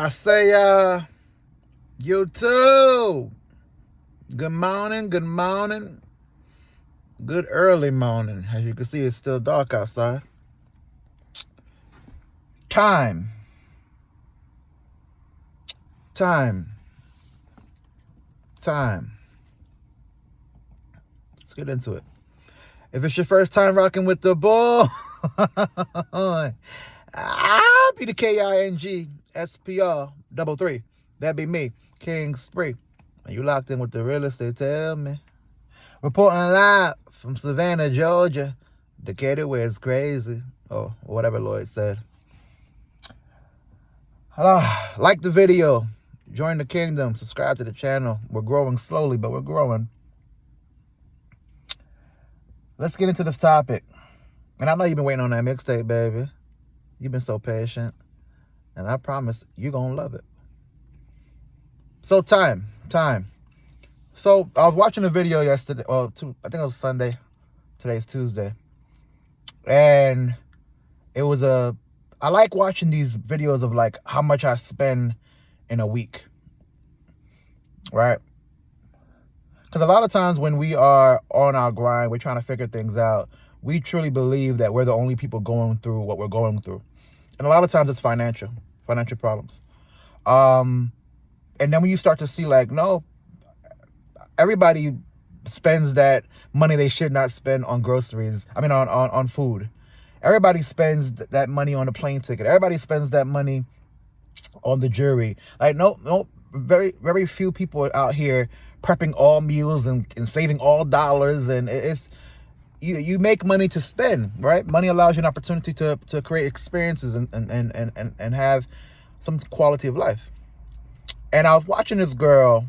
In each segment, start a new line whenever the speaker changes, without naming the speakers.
I say, YouTube. Good morning, good morning. Good early morning. As you can see, it's still dark outside. Time. Let's get into it. If it's your first time rocking with the boy, I'll be the KINGSPR 33. That'd be me, King Spree. And you locked in with the realest, they tell me. Reporting live from Savannah, Georgia, Decatur, where it's crazy, or whatever Lloyd said. Like the video, join the kingdom, subscribe to the channel. We're growing slowly, but we're growing. Let's get into this topic. And I know you've been waiting on that mixtape, baby. You've been so patient. And I promise you're going to love it. So time. So I was watching a video yesterday. Well, I think it was Sunday. Today's Tuesday. And it was I like watching these videos of like how much I spend in a week. Right? Because a lot of times when we are on our grind, we're trying to figure things out, we truly believe that we're the only people going through what we're going through. And a lot of times it's financial problems. And then when you start to see like, no, everybody spends that money they should not spend on groceries. I mean, on food. Everybody spends that money on a plane ticket. Everybody spends that money on the jewelry. Like, no, very, very few people out here prepping all meals and saving all dollars. And it's, you make money to spend, right? Money allows you an opportunity to create experiences and have some quality of life. And I was watching this girl,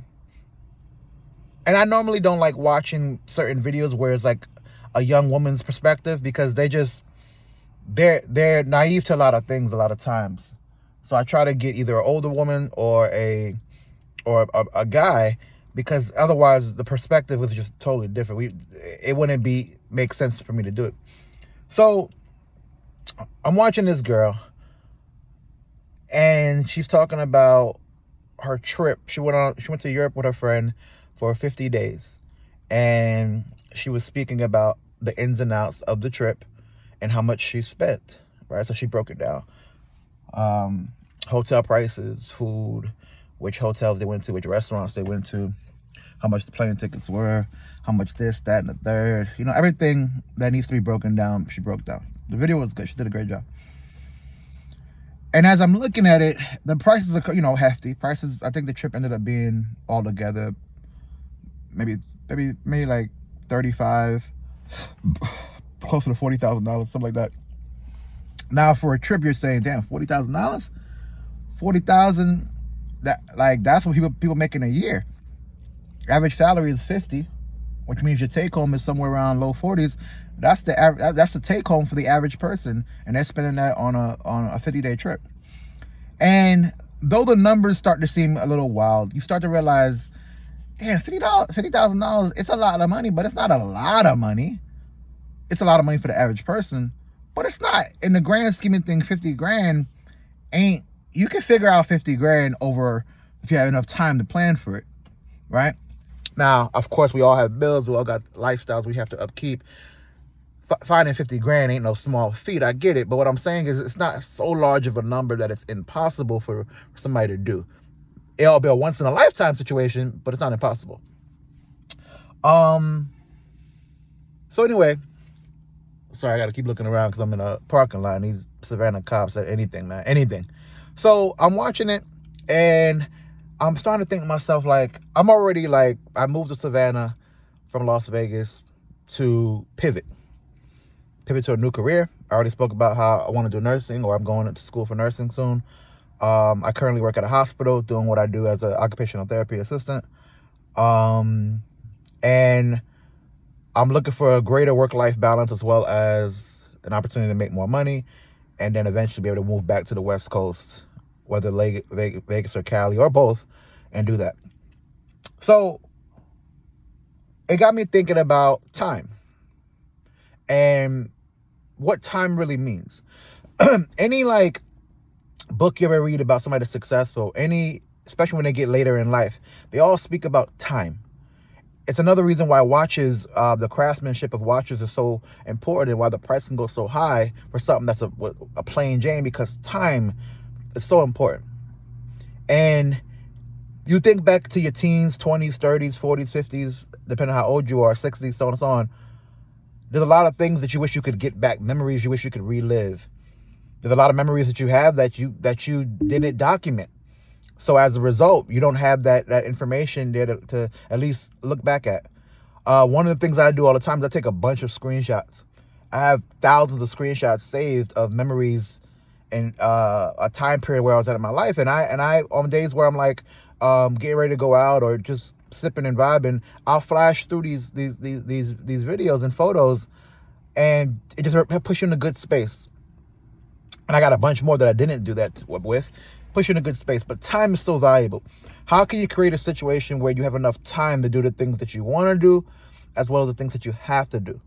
and I normally don't like watching certain videos where it's like a young woman's perspective, because they're naive to a lot of things a lot of times. So I try to get either an older woman or a guy, because otherwise the perspective was just totally different. It wouldn't make sense for me to do it. So I'm watching this girl, and she's talking about her trip. She went to Europe with her friend for 50 days, and she was speaking about the ins and outs of the trip and how much she spent, right? So she broke it down. Hotel prices, food, which hotels they went to, which restaurants they went to, how much the plane tickets were, how much this, that, and the third. Everything that needs to be broken down, she broke down. The video was good. She did a great job. And as I'm looking at it, the prices are, hefty. Prices, I think the trip ended up being all together maybe like 35, closer to $40,000, something like that. Now for a trip, you're saying, damn, $40,000? $40,000, that's what people make in a year. Average salary is 50, which means your take home is somewhere around low 40s. That's the take home for the average person, and they're spending that on a 50-day trip. And though the numbers start to seem a little wild, you start to realize, damn, $50,000, it's a lot of money, but it's not a lot of money. It's a lot of money for the average person, but it's not. In the grand scheme of things, 50 grand ain't. You can figure out 50 grand over if you have enough time to plan for it, right? Now, of course, we all have bills. We all got lifestyles we have to upkeep. Finding 50 grand ain't no small feat. I get it. But what I'm saying is it's not so large of a number that it's impossible for somebody to do. It'll be a once in a lifetime situation, but it's not impossible. So anyway, sorry, I got to keep looking around because I'm in a parking lot and these Savannah cops said anything, man, anything. So I'm watching it, and I'm starting to think to myself, like, I moved to Savannah from Las Vegas to pivot to a new career. I already spoke about how I want to do nursing, or I'm going into school for nursing soon. I currently work at a hospital doing what I do as an occupational therapy assistant. And I'm looking for a greater work-life balance, as well as an opportunity to make more money, and then eventually be able to move back to the West Coast, whether Vegas or Cali or both, and do that. So it got me thinking about time and what time really means. Any book you ever read about somebody that's successful, especially when they get later in life, they all speak about time. It's another reason why watches, the craftsmanship of watches is so important, and why the price can go so high for something that's a plain Jane, because time is so important. And you think back to your teens, 20s, 30s, 40s, 50s, depending on how old you are, 60s, so on and so on. There's a lot of things that you wish you could get back, memories you wish you could relive. There's a lot of memories that you have that you didn't document. So as a result, you don't have that information there to at least look back at. One of the things I do all the time is I take a bunch of screenshots. I have thousands of screenshots saved of memories and a time period where I was at in my life. And I on days where I'm like getting ready to go out or just sipping and vibing, I'll flash through these videos and photos, and it just push you in a good space. And I got a bunch more that I didn't do that with. Push you in a good space. But time is so valuable. How can you create a situation where you have enough time to do the things that you want to do, as well as the things that you have to do?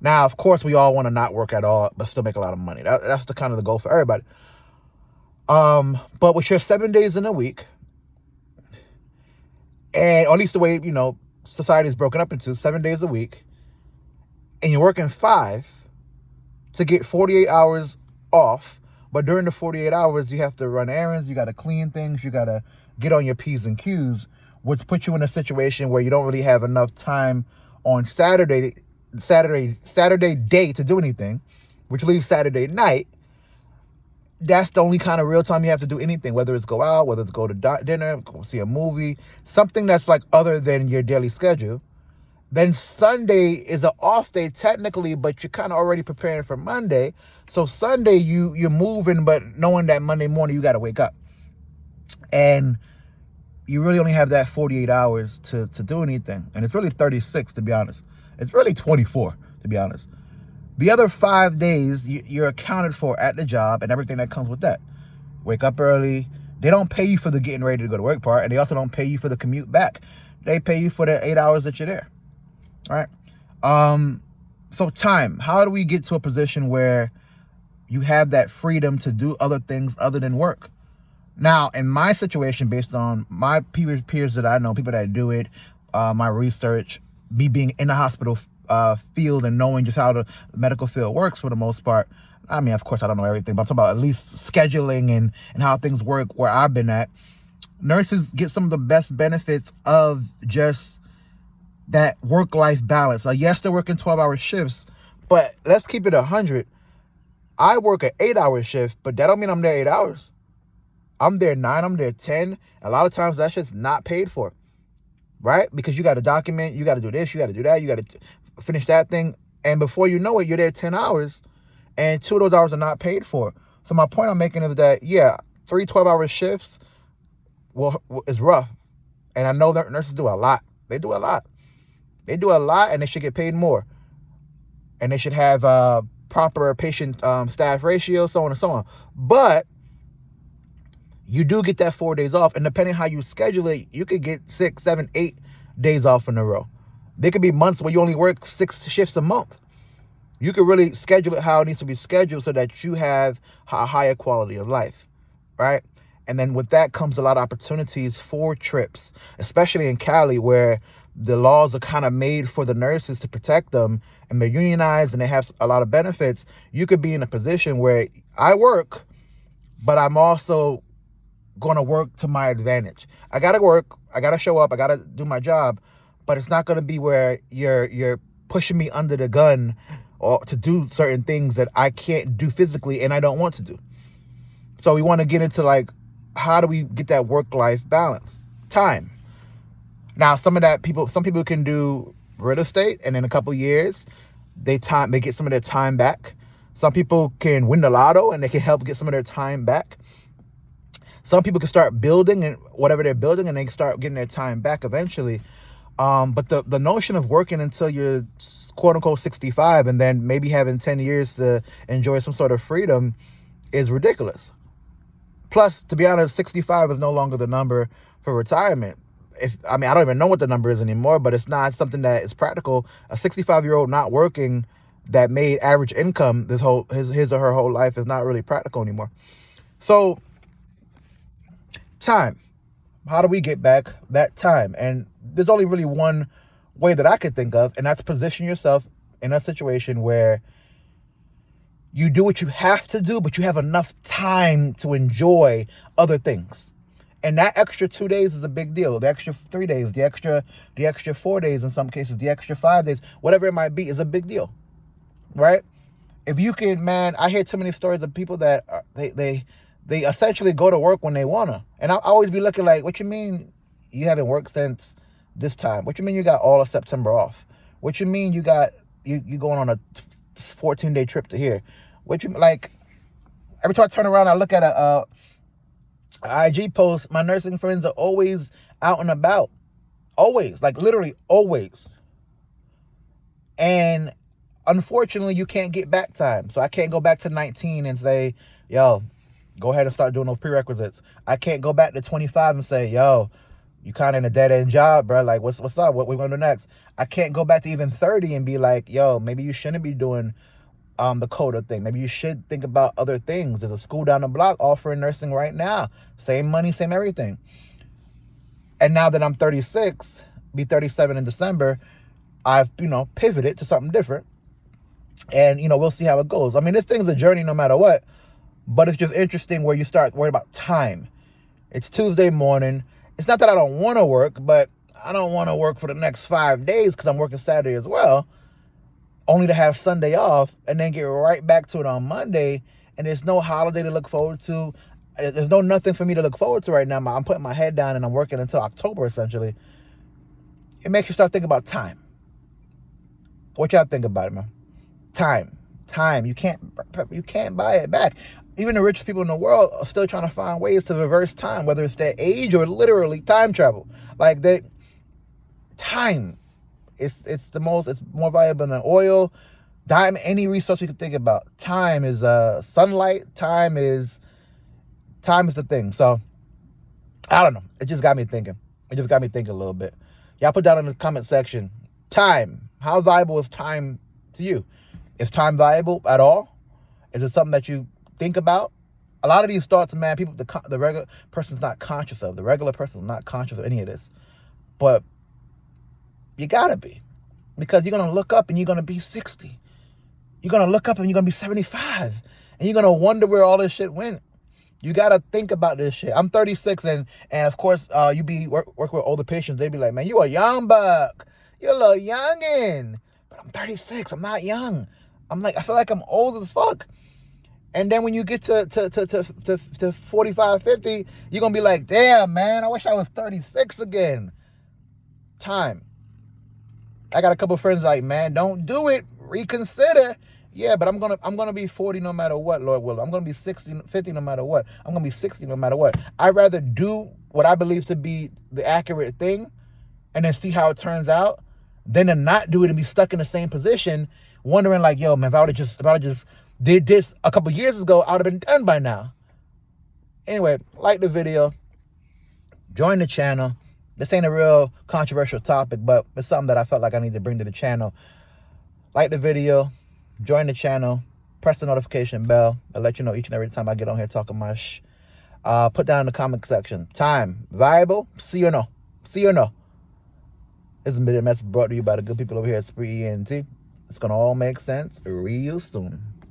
Now, of course, we all want to not work at all, but still make a lot of money. That's the kind of the goal for everybody. But with your 7 days in a week, and or at least the way, society is broken up into 7 days a week, and you're working 5 to get 48 hours off, but during the 48 hours, you have to run errands, you got to clean things, you got to get on your P's and Q's, which puts you in a situation where you don't really have enough time on Saturday day to do anything, which leaves Saturday night. That's the only kind of real time you have to do anything, whether it's go out, whether it's go to dinner, go see a movie, something that's like other than your daily schedule. Then Sunday is an off day technically, but you're kind of already preparing for Monday. So Sunday you're moving, but knowing that Monday morning you got to wake up. And you really only have that 48 hours to do anything. And it's really 36, to be honest. It's really 24, to be honest. The other 5 days you're accounted for at the job and everything that comes with that. Wake up early. They don't pay you for the getting ready to go to work part, and they also don't pay you for the commute back. They pay you for the 8 hours that you're there. All right. So time. How do we get to a position where you have that freedom to do other things other than work? Now, in my situation, based on my peers that I know, people that do it, my research, me being in the hospital field and knowing just how the medical field works for the most part. I mean, of course, I don't know everything, but I'm talking about at least scheduling and how things work where I've been at. Nurses get some of the best benefits of just that work-life balance. Yes, they're working 12-hour shifts, but let's keep it 100. I work an 8-hour shift, but that don't mean I'm there 8 hours. I'm there 9, I'm there 10. A lot of times that shit's not paid for, right? Because you got to document, you got to do this, you got to do that, you got to finish that thing. And before you know it, you're there 10 hours, and 2 of those hours are not paid for. So my point I'm making is that, 3 12-hour shifts is rough. And I know that nurses do a lot. They do a lot. And they should get paid more. And they should have proper patient staff ratio, so on and so on. But you do get that 4 days off, and depending how you schedule it, you could get 6, 7, 8 days off in a row. There could be months where you only work 6 shifts a month. You could really schedule it how it needs to be scheduled so that you have a higher quality of life, right? And then with that comes a lot of opportunities for trips, especially in Cali, where the laws are kind of made for the nurses to protect them, and they're unionized and they have a lot of benefits. You could be in a position where I work, but I'm also going to work to my advantage. I got to work. I got to show up. I got to do my job, but it's not going to be where you're pushing me under the gun or to do certain things that I can't do physically and I don't want to do. So we want to get into how do we get that work-life balance? Time. Now, some people can do real estate, and in a couple years, they get some of their time back. Some people can win the lotto, and they can help get some of their time back. Some people can start building and whatever they're building, and they can start getting their time back eventually. But the notion of working until you're quote unquote 65 and then maybe having 10 years to enjoy some sort of freedom is ridiculous. Plus, to be honest, 65 is no longer the number for retirement. I don't even know what the number is anymore, but it's not something that is practical. A 65-year-old not working that made average income his or her whole life is not really practical anymore. So time. How do we get back that time? And there's only really one way that I could think of, and that's position yourself in a situation where you do what you have to do, but you have enough time to enjoy other things. And that extra 2 days is a big deal. The extra 3 days, the extra 4 days in some cases, the extra 5 days, whatever it might be, is a big deal, right? If you can, man, I hear too many stories of people that they essentially go to work when they wanna, and I always be looking like, what you mean you haven't worked since this time? What you mean you got all of September off? What you mean you got you going on a 14-day trip to here? What you like? Every time I turn around, I look at a IG post. My nursing friends are always out and about, always, like literally always. And unfortunately, you can't get back time. So I can't go back to 19 and say, yo, go ahead and start doing those prerequisites. I can't go back to 25 and say, yo, you kind of in a dead-end job, bro. Like, what's up? What we going to do next? I can't go back to even 30 and be like, yo, maybe you shouldn't be doing the CODA thing. Maybe you should think about other things. There's a school down the block offering nursing right now. Same money, same everything. And now that I'm 36, be 37 in December, I've, pivoted to something different. And, we'll see how it goes. I mean, this thing's a journey no matter what. But it's just interesting where you start worrying about time. It's Tuesday morning. It's not that I don't want to work, but I don't want to work for the next 5 days because I'm working Saturday as well, only to have Sunday off and then get right back to it on Monday. And there's no holiday to look forward to. There's nothing for me to look forward to right now. I'm putting my head down and I'm working until October, essentially. It makes you start thinking about time. What y'all think about it, man? Time. You can't buy it back. Even the richest people in the world are still trying to find ways to reverse time, whether it's their age or literally time travel. Like time, it's more valuable than oil, diamond, any resource we could think about. Time is sunlight. Time is the thing. So I don't know. It just got me thinking. A little bit. Y'all put down in the comment section, time. How valuable is time to you? Is time valuable at all? Is it something that you think about? A lot of these thoughts, man, the regular person's not conscious of. The regular person's not conscious of any of this. But you gotta be. Because you're gonna look up and you're gonna be 60. You're gonna look up and you're gonna be 75. And you're gonna wonder where all this shit went. You gotta think about this shit. I'm 36 and of course you be work with older patients, they be like, man, you a young buck. You're a little youngin'. But I'm 36. I'm not young. I feel like I'm old as fuck. And then when you get to 45, 50, you're going to be like, damn, man, I wish I was 36 again. Time. I got a couple friends like, man, don't do it. Reconsider. Yeah, but I'm gonna be 40 no matter what, Lord willing. I'm going to be 60, 50 no matter what. I'm going to be 60 no matter what. I'd rather do what I believe to be the accurate thing and then see how it turns out than to not do it and be stuck in the same position wondering like, yo, man, if I would have just did this a couple years ago, I would have been done by now. Anyway, like the video, join the channel. This ain't a real controversial topic, but it's something that I felt like I need to bring to the channel. Like the video, join the channel, press the notification bell. I'll let you know each and every time I get on here talking my put down in the comment section, time, viable, see or no? See or no? This has been a message brought to you by the good people over here at Spree ENT. It's going to all make sense real soon.